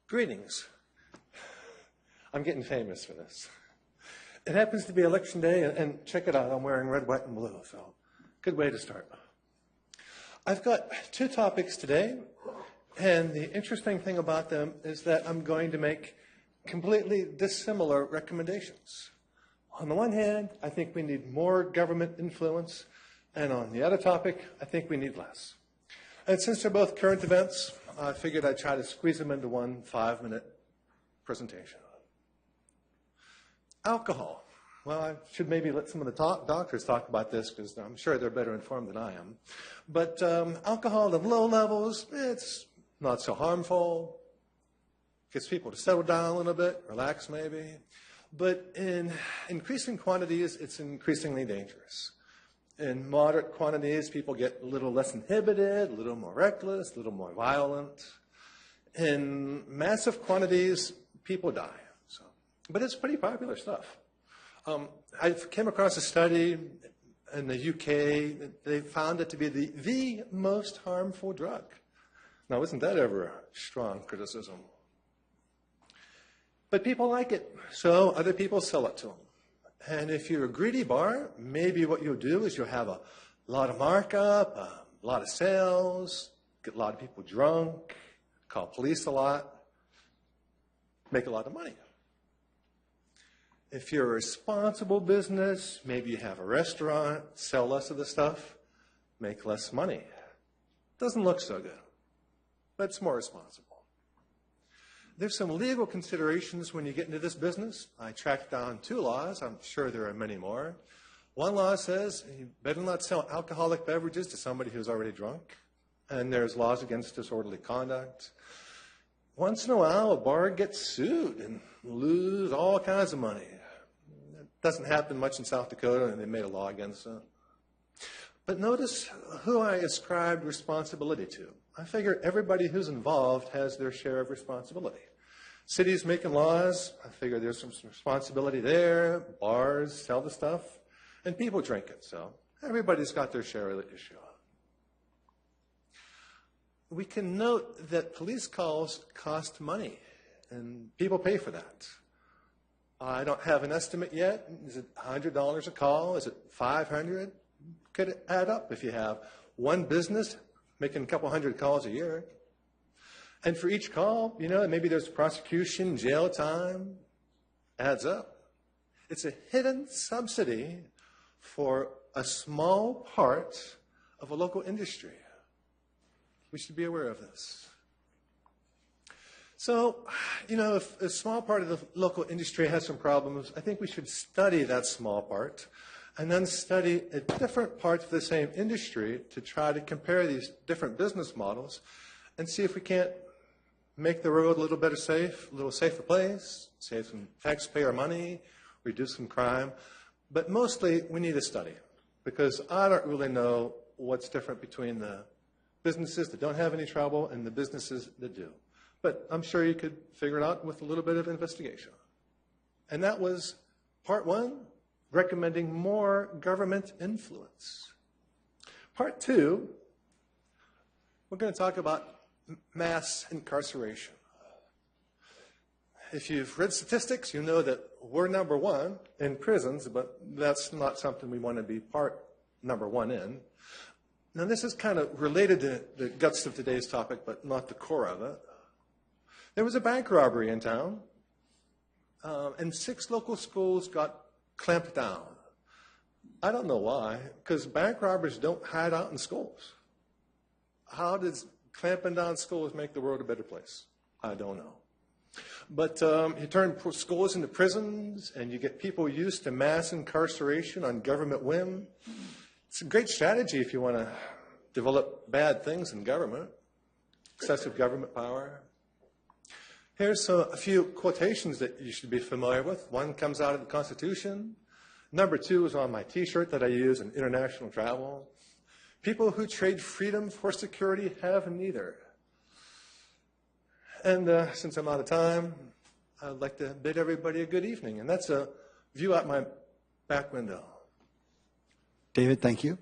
Greetings. I'm getting famous for this. It happens to be election day, and check it out, I'm wearing red, white, and blue, so good way to start. I've got two topics today, and the interesting thing about them is that I'm going to make completely dissimilar recommendations. On the one hand, I think we need more government influence, and on the other topic, I think we need less. And since they're both current events, I figured I'd try to squeeze them into one 5-minute presentation. Alcohol. Well, I should maybe let some of the doctors talk about this because I'm sure they're better informed than I am. But alcohol at low levels, it's not so harmful. Gets people to settle down a little bit, relax maybe. But in increasing quantities, it's increasingly dangerous. In moderate quantities, people get a little less inhibited, a little more reckless, a little more violent. In massive quantities, people die. But it's pretty popular stuff. I came across a study in the UK. They found it to be the most harmful drug. Now, isn't that ever a strong criticism? But people like it, so other people sell it to them. And if you're a greedy bar, maybe what you'll do is you'll have a lot of markup, a lot of sales, get a lot of people drunk, call police a lot, make a lot of money. If you're a responsible business, maybe you have a restaurant, sell less of the stuff, make less money. Doesn't look so good, but it's more responsible. There's some legal considerations when you get into this business. I tracked down 2 laws. I'm sure there are many more. One law says you better not sell alcoholic beverages to somebody who's already drunk. And there's laws against disorderly conduct. Once in a while, a bar gets sued and lose all kinds of money. It doesn't happen much in South Dakota, and they made a law against it. But notice who I ascribed responsibility to. I figure everybody who's involved has their share of responsibility. Cities making laws, I figure there's some responsibility there. Bars sell the stuff, and people drink it. So everybody's got their share of the issue. We can note that police calls cost money, and people pay for that. I don't have an estimate yet. Is it $100 a call? Is it $500? Could it add up if you have one business making a couple hundred calls a year? And for each call, maybe there's prosecution, jail time, adds up. It's a hidden subsidy for a small part of a local industry. We should be aware of this. So, if a small part of the local industry has some problems, I think we should study that small part and then study a different part of the same industry to try to compare these different business models and see if we can't make the road a little better safe, a little safer place, save some taxpayer money, reduce some crime. But mostly, we need a study because I don't really know what's different between the businesses that don't have any trouble and the businesses that do. But I'm sure you could figure it out with a little bit of investigation. And that was part 1, recommending more government influence. Part 2, we're going to talk about mass incarceration. If you've read statistics, you know that we're number 1 in prisons, but that's not something we want to be number 1 in. Now, this is kind of related to the guts of today's topic, but not the core of it. There was a bank robbery in town, and 6 local schools got clamped down. I don't know why, because bank robbers don't hide out in schools. How does clamping down schools make the world a better place? I don't know. But you turn schools into prisons, and you get people used to mass incarceration on government whim. It's a great strategy if you want to develop bad things in government, excessive government power. Here's a few quotations that you should be familiar with. One comes out of the Constitution. Number 2 is on my T-shirt that I use in international travel. People who trade freedom for security have neither. And since I'm out of time, I'd like to bid everybody a good evening. And that's a view out my back window. David, thank you.